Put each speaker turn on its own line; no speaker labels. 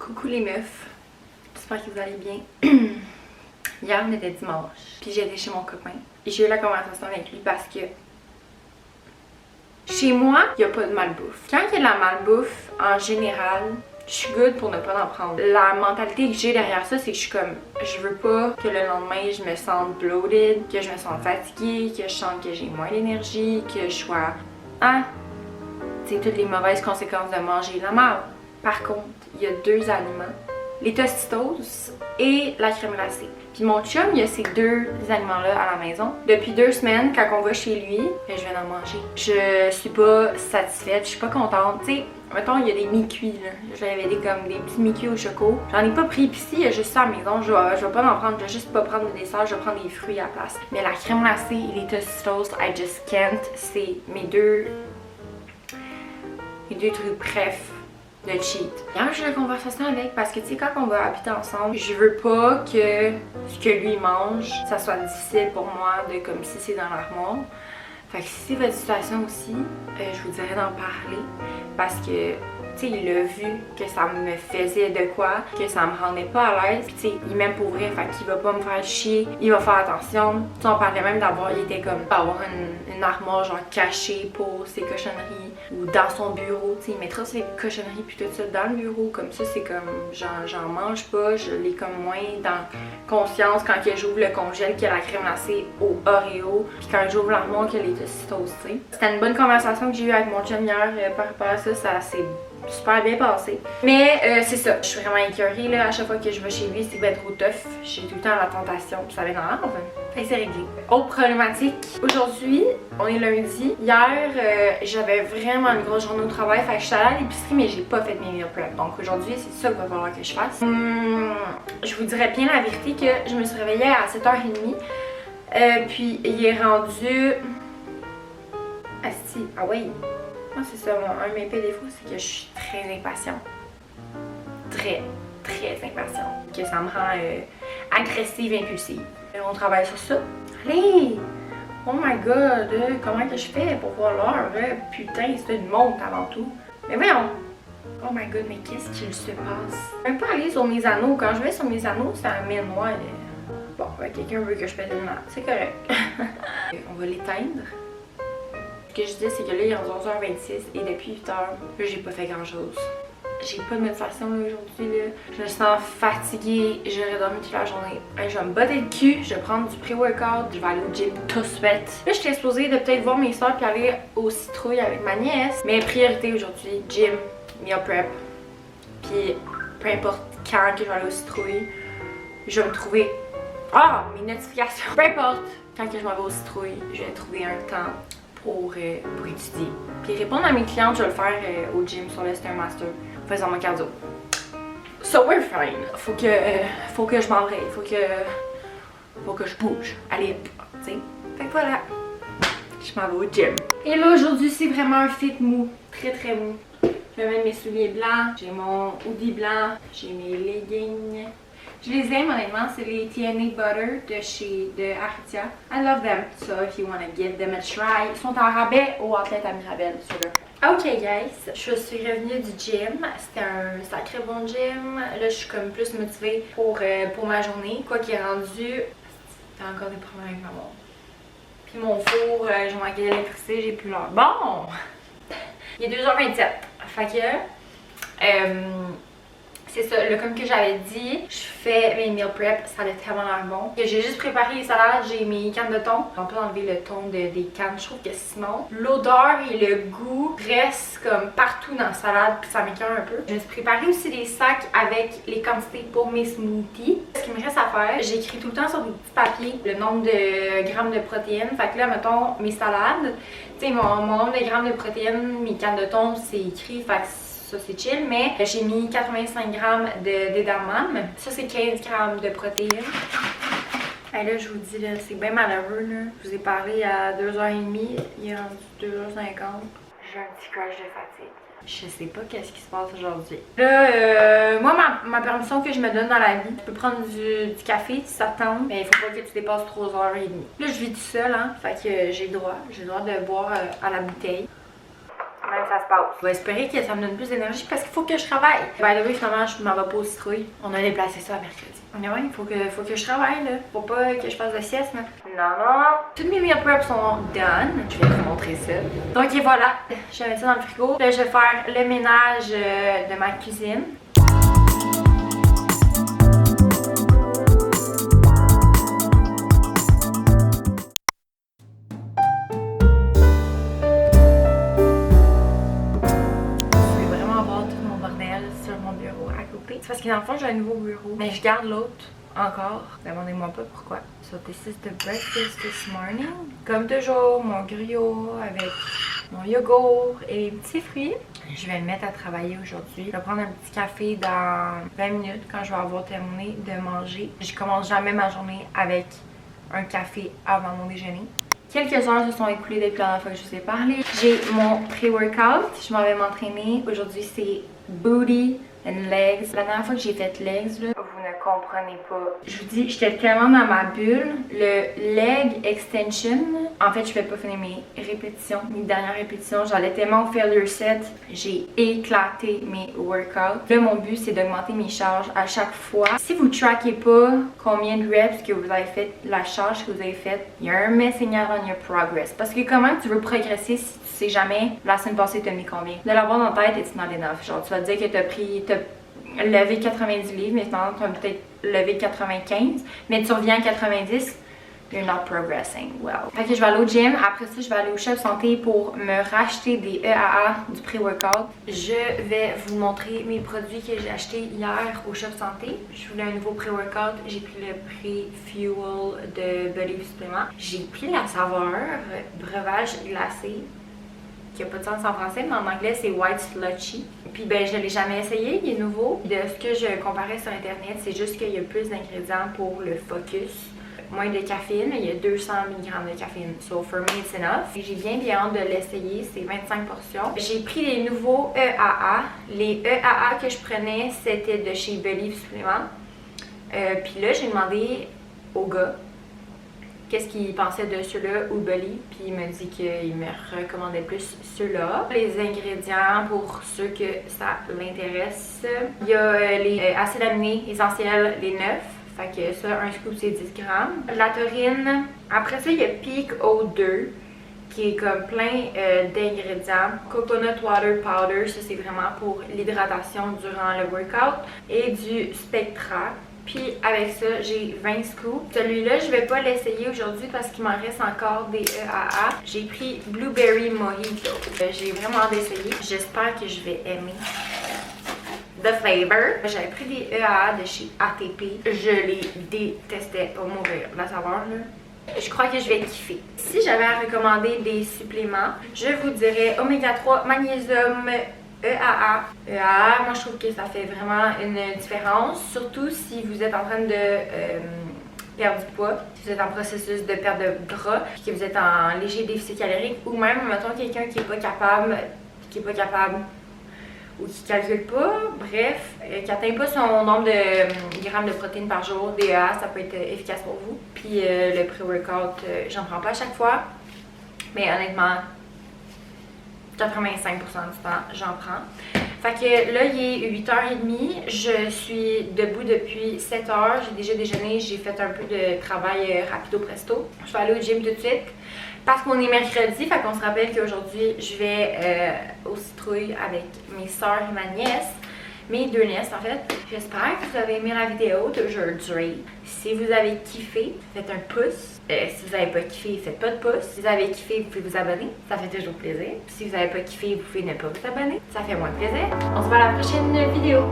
Coucou les meufs, j'espère que vous allez bien. Hier on était dimanche, puis j'étais chez mon copain et j'ai eu la conversation avec lui parce que chez moi, il n'y a pas de malbouffe. Quand il y a de la malbouffe, en général, je suis good pour ne pas en prendre. La mentalité que j'ai derrière ça, c'est que je suis comme, je veux pas que le lendemain je me sente bloated, que je me sente fatiguée, que je sente que j'ai moins d'énergie, que je sois... Hein? C'est toutes les mauvaises conséquences de manger de la merde. Par contre, il y a deux aliments, les Tostitos et la crème glacée. Puis mon chum, il y a ces deux aliments-là à la maison. Depuis 2 semaines, quand on va chez lui, je viens d'en manger. Je suis pas satisfaite, je suis pas contente. Tu sais, mettons, il y a des mi-cuits, là. J'avais comme des petits mi-cuits au choco. J'en ai pas pris, puis si, il y a juste ça à la maison. Je vais pas en prendre, je vais juste pas prendre de dessert, je vais prendre des fruits à la place. Mais la crème glacée et les Tostitos, I just can't. C'est mes deux trucs préf de cheat. Hier, j'ai eu une conversation avec parce que tu sais, quand on va habiter ensemble, je veux pas que ce que lui mange, ça soit difficile pour moi de comme si c'est dans l'armoire. Fait que si c'est votre situation aussi, je vous dirais d'en parler parce que tu sais, il a vu que ça me faisait de quoi, que ça me rendait pas à l'aise. Puis tu sais, il m'aime pour vrai, fait qu'il va pas me faire chier, il va faire attention. Tu sais, on parlait même d'avoir, il était comme avoir une armoire genre cachée pour ses cochonneries ou dans son bureau. Tu sais, il mettra ses cochonneries puis tout ça dans le bureau. Comme ça, c'est comme, j'en mange pas, je l'ai comme moins dans conscience quand j'ouvre le congèle qu'il y a la crème glacée au Oreo. Puis quand j'ouvre l'armoire qu'il y a les Tostitos, tu sais. C'était une bonne conversation que j'ai eue avec mon chum hier par rapport à ça, ça s'est super bien passé. Mais c'est ça, je suis vraiment écœurée là, à chaque fois que je vais chez lui, c'est bien trop tough. J'ai tout le temps la tentation, puis ça va dans l'ordre. Fait que c'est réglé. Autre problématique, aujourd'hui, on est lundi. Hier, j'avais vraiment une grosse journée au travail, fait que je suis allée à l'épicerie, mais j'ai pas fait mes meal prep. Donc aujourd'hui, c'est ça qu'il va falloir que je fasse. Je vous dirais bien la vérité que je me suis réveillée à 7h30. Puis il est rendu... Asti, ah oui. Moi, c'est ça, un de mes pires défauts, c'est que je suis très impatiente. Très impatiente. Que ça me rend agressive, impulsive. On travaille sur ça. Allez! Oh my god! Comment que je fais pour voir l'heure? Putain, c'est une montre avant tout. Mais voyons! Oh my god, mais qu'est-ce qu'il se passe? Je ne peux pas aller sur mes anneaux. Quand je vais sur mes anneaux, ça amène moi. Bon, quelqu'un veut que je pète une marque. C'est correct. On va l'éteindre. Ce que je disais, c'est que là, il est 11h26 et depuis 8h, là, j'ai pas fait grand chose. J'ai pas de motivation là aujourd'hui, là. Je me sens fatiguée, j'aurais dormi toute la journée. Je vais me botter le cul, je vais prendre du pré-workout, je vais aller au gym tout de suite. Là, j'étais supposée de peut-être voir mes soeurs puis aller au citrouille avec ma nièce. Mais priorité aujourd'hui, gym, meal prep. Puis peu importe quand que je vais aller au citrouille, je vais me trouver. Ah, mes notifications! Peu importe quand que je m'en vais au citrouille, je vais trouver un temps pour étudier. Puis répondre à mes clientes, je vais le faire au gym sur le Stairmaster, en faisant mon cardio. So we're fine. Faut que je m'enraye, faut que je bouge. Allez, tu sais. Fait que voilà, je m'en vais au gym. Et là aujourd'hui c'est vraiment un fit mou, très mou. Je vais mettre mes souliers blancs, j'ai mon hoodie blanc, j'ai mes leggings. Je les aime honnêtement, c'est les TNA Butter de Aritzia. I love them. So if you wanna give them a try. Ils sont en rabais au Outlet à Mirabel, ceux-là. Ok guys, je suis revenue du gym. C'était un sacré bon gym. Là je suis comme plus motivée pour ma journée. Quoi qu'il est rendu, t'as encore des problèmes avec ma montre. Puis mon four, j'ai manqué d'électricité, j'ai plus l'heure. Bon! Il est 2h27. Fait que... c'est ça, là, comme que j'avais dit, je fais mes meal prep, ça a tellement l'air bon. J'ai juste préparé les salades, j'ai mes cannes de thon. On peut enlever le thon des cannes, je trouve que sinon, l'odeur et le goût restent comme partout dans la salade, puis ça m'écoeure un peu. Je me suis préparé aussi des sacs avec les quantités pour mes smoothies. Ce qui me reste à faire, j'écris tout le temps sur des petits papiers le nombre de grammes de protéines. Fait que là, mettons, mes salades, tu sais, mon nombre de grammes de protéines, mes cannes de thon, c'est écrit, fait que ça c'est chill, mais j'ai mis 85 grammes d'edamame. Ça c'est 15 grammes de protéines. Et là je vous dis, là, c'est bien malheureux là. Je vous ai parlé à 2h30, il est rendu 2h50. J'ai un petit crash de fatigue. Je sais pas qu'est-ce qui se passe aujourd'hui. Là, moi ma permission que je me donne dans la vie, tu peux prendre du café si ça te tente, mais il faut pas que tu dépasses 3h30. Là je vis tout seul, hein, fait que j'ai le droit de boire à la bouteille. même ça se passe. Je vais espérer que ça me donne plus d'énergie parce qu'il faut que je travaille. By the way, finalement, je m'en vais pas au citrouille. On a déplacé ça à mercredi. Mais ouais, il faut que je travaille, là. Faut pas que je fasse de sieste, là. Non. Toutes mes meal preps sont done. Je vais vous montrer ça. Donc, et voilà. Je vais mettre ça dans le frigo. Là, je vais faire le ménage de ma cuisine. C'est parce que dans le fond, j'ai un nouveau bureau. Mais je garde l'autre encore. Demandez-moi pas pourquoi. So this is the breakfast this morning. Comme toujours, mon griot avec mon yogourt et les petits fruits. Je vais me mettre à travailler aujourd'hui. Je vais prendre un petit café dans 20 minutes quand je vais avoir terminé de manger. Je commence jamais ma journée avec un café avant mon déjeuner. Quelques heures se sont écoulées depuis la dernière fois que je vous ai parlé. J'ai mon pré-workout. Je m'en vais m'entraîner. Aujourd'hui, c'est booty and legs. La dernière fois que j'ai fait legs, là, vous ne comprenez pas. Je vous dis, j'étais tellement dans ma bulle. Le leg extension, en fait, je fais pas finir mes répétitions, mes dernières répétitions. J'allais tellement au failure set. J'ai éclaté mes workouts. Là, mon but, c'est d'augmenter mes charges à chaque fois. Si vous traquez pas combien de reps que vous avez fait, la charge que vous avez faite, il y a un messing out on your progress. Parce que comment tu veux progresser si tu sais jamais la semaine passée t'as mis combien? De l'avoir dans la tête, it's not enough. Genre, tu vas te dire que t'as levé 90 livres, mais finalement tu vas peut-être levé 95, mais tu reviens à 90, you're not progressing well. Fait que je vais aller au gym, après ça je vais aller au Chef Santé pour me racheter des EAA du pré-workout. Je vais vous montrer mes produits que j'ai achetés hier au Chef Santé. Je voulais un nouveau pré-workout, j'ai pris le pré-fuel de Body Supplément. J'ai pris la saveur breuvage glacé, qui n'a pas de sens en français, mais en anglais c'est White Slushy. Puis ben je l'ai jamais essayé, il est nouveau. De ce que je comparais sur internet, c'est juste qu'il y a plus d'ingrédients pour le focus. Moins de caféine, il y a 200 mg de caféine. So for me it's enough. J'ai bien hâte de l'essayer, c'est 25 portions. J'ai pris les nouveaux EAA. Les EAA que je prenais, c'était de chez Believe Supplément. Puis là, j'ai demandé au gars qu'est-ce qu'il pensait de ceux-là ou Bully, puis il m'a dit qu'il me recommandait plus ceux-là. Les ingrédients pour ceux que ça l'intéresse, il y a les acides aminés essentiels, les 9, fait que ça, un scoop c'est 10 grammes. La taurine, après ça il y a Peak O2 qui est comme plein d'ingrédients. Coconut Water Powder, ça c'est vraiment pour l'hydratation durant le workout, et du Spectra. Puis avec ça, j'ai 20 scoops. Celui-là, je vais pas l'essayer aujourd'hui parce qu'il m'en reste encore des EAA. J'ai pris Blueberry Mojito. J'ai vraiment hâte d'essayer. J'espère que je vais aimer the flavor. J'avais pris des EAA de chez ATP. Je les détestais pour mourir. La saveur, là. Je crois que je vais kiffer. Si j'avais à recommander des suppléments, je vous dirais Oméga 3, magnésium, EAA. EAA, moi je trouve que ça fait vraiment une différence, surtout si vous êtes en train de perdre du poids, si vous êtes en processus de perte de gras, que vous êtes en léger déficit calorique, ou même, mettons, quelqu'un qui est pas capable ou qui calcule pas, bref, qui n'atteint pas son nombre de grammes de protéines par jour, DEA, ça peut être efficace pour vous. Puis le pré-workout, j'en prends pas à chaque fois, mais honnêtement, 85% du temps, j'en prends. Fait que là, il est 8h30. Je suis debout depuis 7h. J'ai déjà déjeuné. J'ai fait un peu de travail rapido presto. Je vais aller au gym tout de suite parce qu'on est mercredi. Fait qu'on se rappelle qu'aujourd'hui, je vais aux citrouilles avec mes soeurs et ma nièce. Mes deux nièces en fait. J'espère que vous avez aimé la vidéo d'aujourd'hui. Si vous avez kiffé, faites un pouce. Si vous n'avez pas kiffé, faites pas de pouce. Si vous avez kiffé, vous pouvez vous abonner. Ça fait toujours plaisir. Si vous n'avez pas kiffé, vous pouvez ne pas vous abonner. Ça fait moins plaisir. On se voit à la prochaine vidéo.